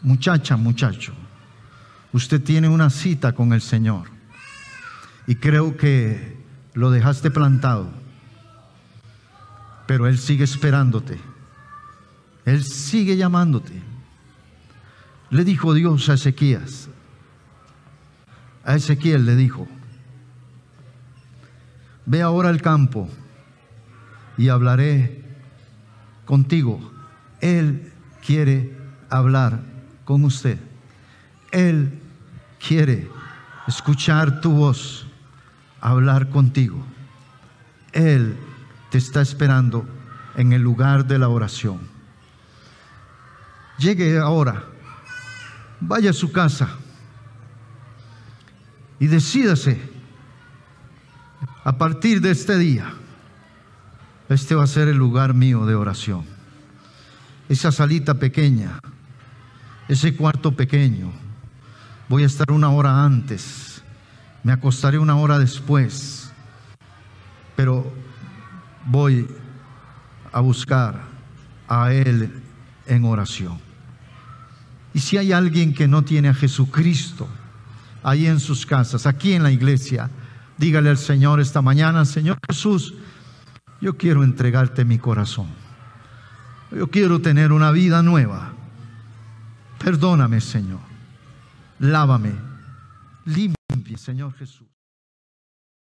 Speaker 1: muchacha, muchacho, usted tiene una cita con el Señor y creo que lo dejaste plantado, pero Él sigue esperándote. Él sigue llamándote. Le dijo Dios a Ezequías. A Ezequiel le dijo: ve ahora al campo y hablaré contigo. Él quiere hablar con usted. Él quiere escuchar tu voz, hablar contigo. Él te está esperando en el lugar de la oración. Llegue ahora, vaya a su casa y decídase: a partir de este día, este va a ser el lugar mío de oración. Esa salita pequeña, ese cuarto pequeño, voy a estar una hora antes, me acostaré una hora después, pero voy a buscar a Él en oración. Y si hay alguien que no tiene a Jesucristo ahí en sus casas, aquí en la iglesia, dígale al Señor esta mañana: Señor Jesús, yo quiero entregarte mi corazón. Yo quiero tener una vida nueva. Perdóname, Señor. Lávame, limpie, Señor Jesús.